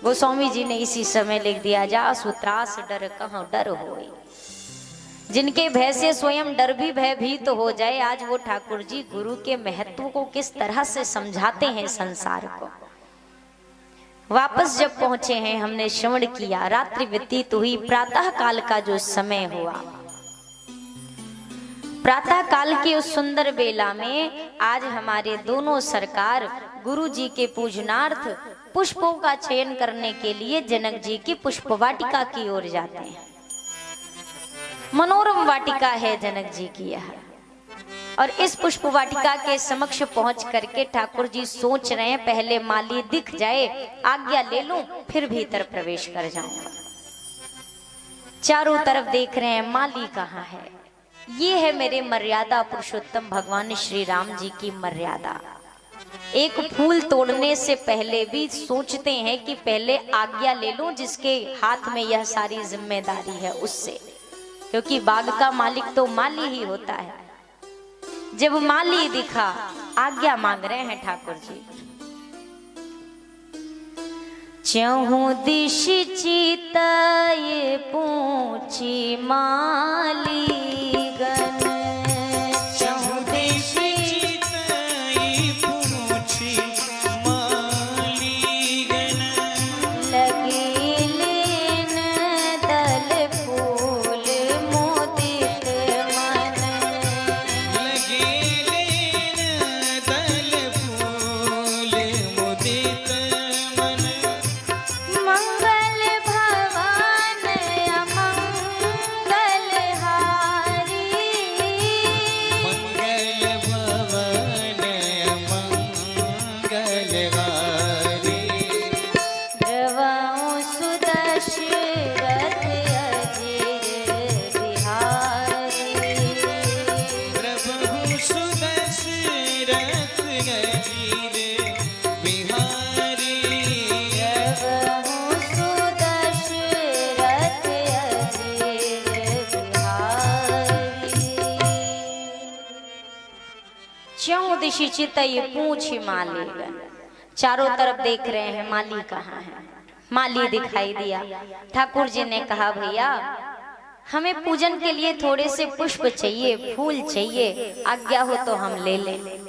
गोस्वामी जी ने इसी समय लिख दिया, जा सुत्रास डर कहाँ डर होई। जिनके भय से स्वयं डर भी भयभीत तो हो जाए, आज वो ठाकुर जी गुरु के महत्व को किस तरह से समझाते हैं संसार को। वापस जब पहुंचे हैं, हमने श्रवण किया, रात्रि व्यतीत हुई, प्रातः काल का जो समय हुआ, प्रातः काल की उस सुंदर बेला में आज हमारे दोनों सरकार गुरु जी के पूजनार्थ पुष्पों का चयन करने के लिए जनक जी की पुष्प वाटिका की ओर जाते हैं। मनोरम वाटिका है जनक जी की यह, और इस पुष्प वाटिका के समक्ष पहुंच करके ठाकुर जी सोच रहे हैं, पहले माली दिख जाए, आज्ञा ले लूं, फिर भीतर प्रवेश कर जाऊंगा। चारों तरफ देख रहे हैं, माली कहाँ है। ये है मेरे मर्यादा पुरुषोत्तम भगवान श्री राम जी की मर्यादा। एक फूल तोड़ने से पहले भी सोचते हैं कि पहले आज्ञा ले लूं, जिसके हाथ में यह सारी जिम्मेदारी है उससे, क्योंकि बाग का मालिक तो माली ही होता है। जब माली दिखा, आज्ञा मांग रहे हैं ठाकुर जी। चहु दिश चितय पूछी माली गण, चहु दिश चितय पूछी माली गण, लगे लेन दल फूल मोदित मन, लगे लेन दल फूल मोदित मन, मंगल भवन अमंगल हारी, मंगल भवन अमंगल हारी, द्रवहु सुदशरथ अजिर बिहारी, द्रवहु सुदशरथ अजिर बिहारी, द्रवहु सुदशरथ अजिर बिहारी। च्यों दिशि चितई पूछ माली गण, चारों तरफ देख रहे हैं, माली कहाँ है। माली दिखाई दिया। ठाकुर जी ने कहा, भैया हमें पूजन के लिए थोड़े से पुष्प चाहिए, फूल चाहिए, आज्ञा हो तो हम ले लें।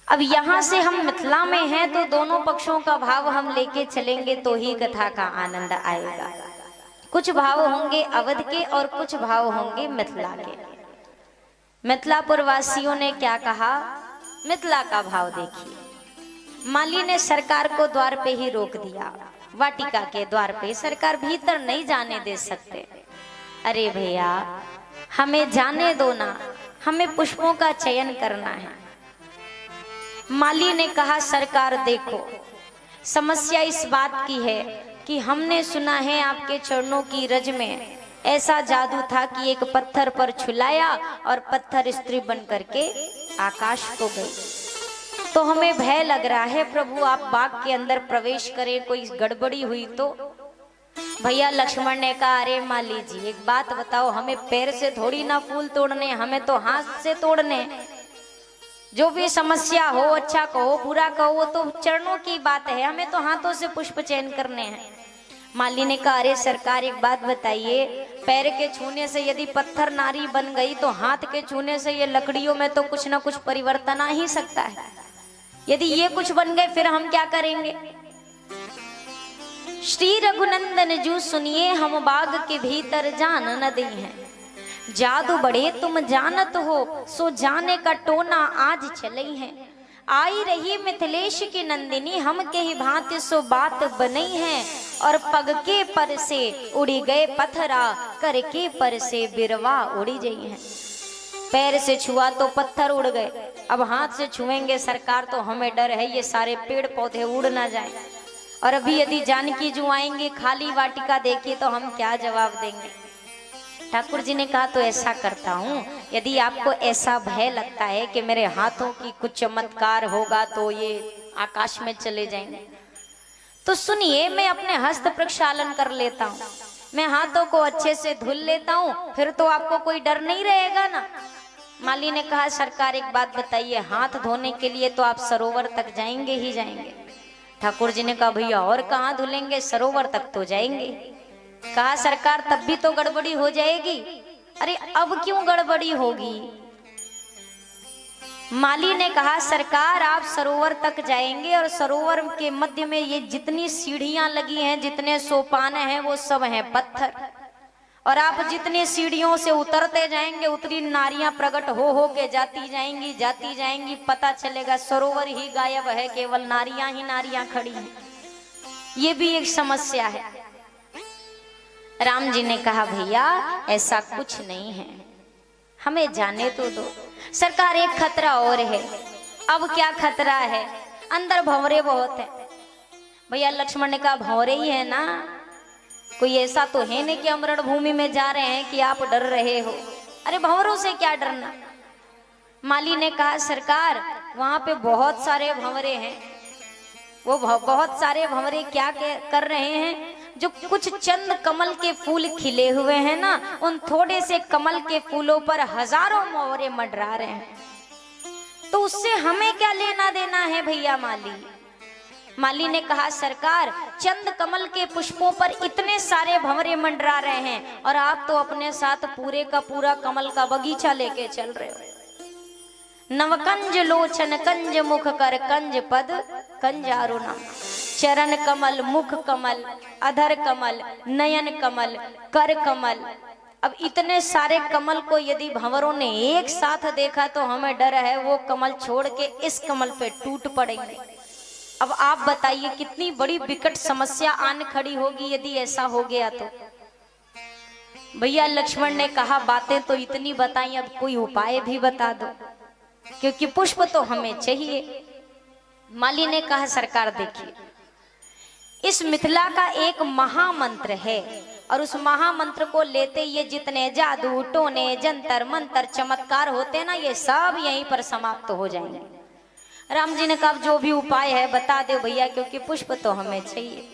अब यहाँ से हम मिथिला में हैं तो दोनों पक्षों का भाव हम लेके चलेंगे तो ही कथा का आनंद आएगा। कुछ भाव होंगे अवध के और कुछ भाव होंगे मिथिला के। मिथिलापुर वासियों ने क्या कहा, मिथिला का भाव देखिए। माली ने सरकार को द्वार पे ही रोक दिया, वाटिका के द्वार पे। सरकार भीतर नहीं जाने दे सकते। अरे भैया हमें जाने दो ना, हमें पुष्पों का चयन करना है। माली ने कहा, सरकार देखो, समस्या इस बात की है कि हमने सुना है आपके चरणों की रज में ऐसा जादू था कि एक पत्थर पर छुलाया और पत्थर स्त्री बन करके आकाश को गई। तो हमें भय लग रहा है प्रभु, आप बाग के अंदर प्रवेश करें, कोई गड़बड़ी हुई तो। भैया लक्ष्मण ने कहा, अरे माली जी एक बात बताओ, हमें पैर से थोड़ी ना फूल तोड़ने, हमें तो हाथ से तोड़ने। जो भी समस्या हो, अच्छा कहो बुरा कहो, वो तो चरणों की बात है, हमें तो हाथों से पुष्प चयन करने हैं। माली ने कहा, अरे सरकार एक बात बताइए, पैर के छूने से यदि पत्थर नारी बन गई तो हाथ के छूने से ये लकड़ियों में तो कुछ ना कुछ परिवर्तन आ ही सकता है। यदि ये कुछ बन गए फिर हम क्या करेंगे। श्री रघुनंदन जू सुनिए, हम बाग के भीतर जान न दी हैं। जादू बड़े तुम जानत हो, सो जाने का टोना आज चले हैं। आई रही मिथिलेश की नंदिनी, हम के ही भांति सो बात बनी है। और पग के पर से उड़ी गए पत्थरा, कर के पर से बिरवा उड़ी गई है। पैर से छुआ तो पत्थर उड़ गए, अब हाथ से छुएंगे सरकार तो हमें डर है ये सारे पेड़ पौधे उड़ ना जाए। और अभी यदि जानकी जी आएंगे, खाली वाटिका देखिए तो हम क्या जवाब देंगे। ठाकुर जी ने कहा, तो ऐसा करता हूँ, यदि आपको ऐसा भय लगता है कि मेरे हाथों की कुछ चमत्कार होगा तो ये आकाश में चले जाएंगे, तो सुनिए मैं अपने हस्त प्रक्षालन कर लेता हूँ, मैं हाथों को अच्छे से धुल लेता हूँ, फिर तो आपको कोई डर नहीं रहेगा ना। माली ने कहा, सरकार एक बात बताइए, हाथ धोने के लिए तो आप सरोवर तक जाएंगे ही जाएंगे, ठाकुर जी ने कहा भैया और कहाँ धुलेंगे, सरोवर तक तो जाएंगे। कहा सरकार तब भी तो गड़बड़ी हो जाएगी। अरे अब क्यों गड़बड़ी होगी? माली ने कहा सरकार आप सरोवर तक जाएंगे और सरोवर के मध्य में ये जितनी सीढ़ियां लगी हैं, जितने सोपान हैं, वो सब हैं पत्थर, और आप जितनी सीढ़ियों से उतरते जाएंगे उतनी नारियां प्रकट हो के जाती जाएंगी, पता चलेगा सरोवर ही गायब है, केवल नारियां ही नारियां खड़ी हैं। ये भी एक समस्या है। राम जी ने कहा भैया ऐसा कुछ नहीं है, हमें जाने तो दो। सरकार एक खतरा और है। अब क्या खतरा है? अंदर भंवरे बहुत है। भैया लक्ष्मण ने कहा भंवरे ही है ना, कोई ऐसा तो है नहीं कि हम रणभूमि में जा रहे हैं कि आप डर रहे हो। अरे भंवरों से क्या डरना। माली ने कहा सरकार वहां पे बहुत सारे भंवरे हैं। वो बहुत सारे भंवरे क्या कर रहे हैं? जो कुछ चंद कमल के फूल खिले हुए हैं ना, उन थोड़े से कमल के फूलों पर हजारों भंवरे मंडरा रहे हैं। तो उससे हमें क्या लेना देना है भैया माली? माली ने कहा सरकार चंद कमल के पुष्पों पर इतने सारे भंवरे मंडरा रहे हैं और आप तो अपने साथ पूरे का पूरा कमल का बगीचा लेके चल रहे हो। नवकंज लोचन कंज मुख कर कंज पद कंजारुना, चरण कमल, मुख कमल, अधर कमल, नयन कमल, कर कमल। अब इतने सारे कमल को यदि भंवरों ने एक साथ देखा तो हमें डर है वो कमल छोड़ के इस कमल पे टूट पड़ेंगे। अब आप बताइए कितनी बड़ी विकट समस्या आन खड़ी होगी यदि ऐसा हो गया तो। भैया लक्ष्मण ने कहा बातें तो इतनी बताई, अब कोई उपाय भी बता दो, क्योंकि पुष्प तो हमें चाहिए। माली ने कहा सरकार देखिए इस मिथिला का एक महामंत्र है और उस महामंत्र को लेते ये जितने जादू टोने जंतर मंतर चमत्कार होते हैं ना, ये सब यहीं पर समाप्त हो जाएंगे। राम जी ने कहा जो भी उपाय है बता दो भैया, क्योंकि पुष्प तो हमें चाहिए।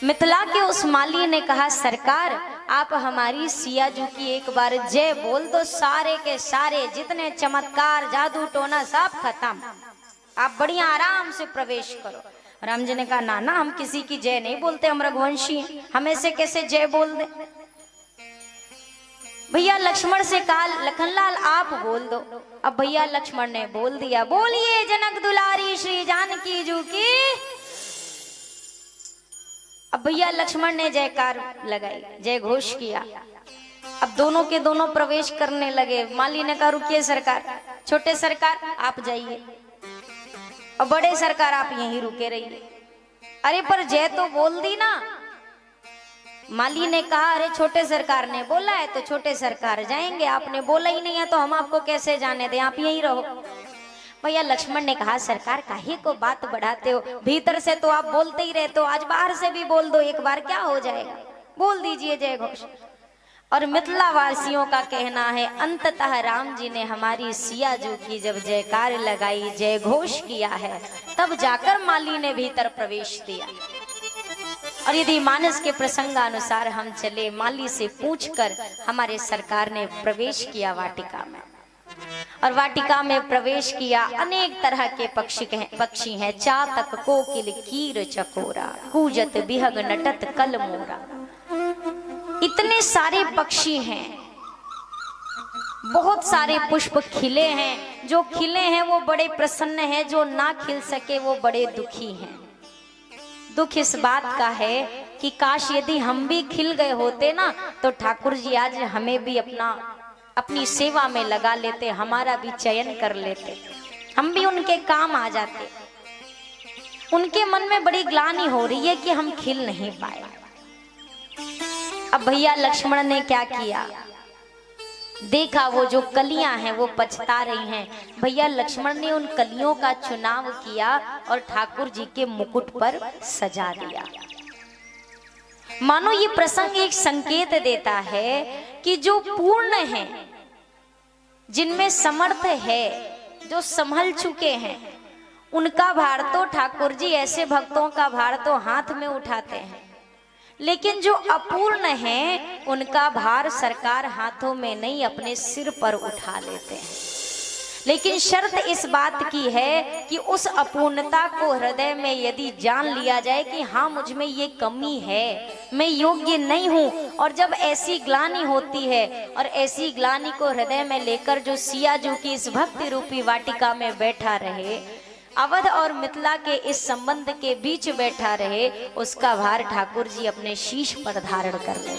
मिथिला के उस माली ने कहा सरकार आप हमारी सिया जू की एक बार जय बोल दो, सारे के सारे जितने चमत्कार जादू टोना सब खत्म, आप बढ़िया आराम से प्रवेश करो। राम जी ने कहा ना ना हम किसी की जय नहीं बोलते, हम रघुवंशी हैं, हम ऐसे कैसे जय बोल दे। भैया लक्ष्मण से कहा लखनलाल आप बोल दो। अब भैया लक्ष्मण ने बोल दिया, बोलिए जनक दुलारी श्री जानकी जू की। अब भैया लक्ष्मण ने जयकार लगाई, जय घोष किया। अब दोनों के दोनों प्रवेश करने लगे। माली ने कहा रुकिए सरकार, छोटे सरकार आप जाइए और बड़े सरकार आप यहीं रुके रहिए। अरे पर जय तो बोल दी ना। माली ने कहा अरे छोटे सरकार ने बोला है तो छोटे सरकार जाएंगे, आपने बोला ही नहीं है तो हम आपको कैसे जाने दें, आप यहीं रहो। भैया लक्ष्मण ने कहा सरकार काहे को बात बढ़ाते हो, भीतर से तो आप बोलते ही रहते हो, आज बाहर से भी बोल दो एक बार, क्या हो जाएगा, बोल दीजिए जय घोष। और मिथिला वासियों का कहना है अंततः राम जी ने हमारी सिया जू की जब जयकार लगाई, जय घोष किया है, तब जाकर माली ने भीतर प्रवेश दिया। और यदि मानस के प्रसंगानुसार हम चले, माली से पूछकर हमारे सरकार ने प्रवेश किया वाटिका में। और वाटिका में प्रवेश किया, अनेक तरह के पक्षी हैं, चातक कोकिल कीर चकोरा, कूजत बिहग नटत कल मोरा। इतने सारे पक्षी हैं, बहुत सारे पुष्प खिले हैं, जो खिले हैं वो बड़े प्रसन्न हैं, जो ना खिल सके वो बड़े दुखी हैं। दुख इस बात का है कि काश यदि हम भी खिल गए होते ना तो ठाकुर जी आज हमें भी अपनी सेवा में लगा लेते, हमारा भी चयन कर लेते, हम भी उनके काम आ जाते। उनके मन में बड़ी ग्लानि हो रही है कि हम खिल नहीं पाए। अब भैया लक्ष्मण ने क्या किया, देखा वो जो कलियां हैं वो पछता रही हैं। भैया लक्ष्मण ने उन कलियों का चुनाव किया और ठाकुर जी के मुकुट पर सजा दिया। मानो ये प्रसंग एक संकेत देता है कि जो पूर्ण है, जिनमें समर्थ है, जो संभल चुके हैं, उनका भार तो ठाकुर जी ऐसे भक्तों का भार तो हाथ में उठाते हैं, लेकिन जो अपूर्ण हैं उनका भार सरकार हाथों में नहीं अपने सिर पर उठा लेते हैं। लेकिन शर्त इस बात की है कि उस अपूर्णता को हृदय में यदि जान लिया जाए कि हाँ मुझ में ये कमी है, मैं योग्य नहीं हूँ, और जब ऐसी ग्लानि होती है और ऐसी ग्लानि को हृदय में लेकर जो सियाजू की इस भक्ति रूपी वाटिका में बैठा रहे, अवध और मिथिला के इस संबंध के बीच बैठा रहे, उसका भार ठाकुर जी अपने शीश पर धारण कर ले।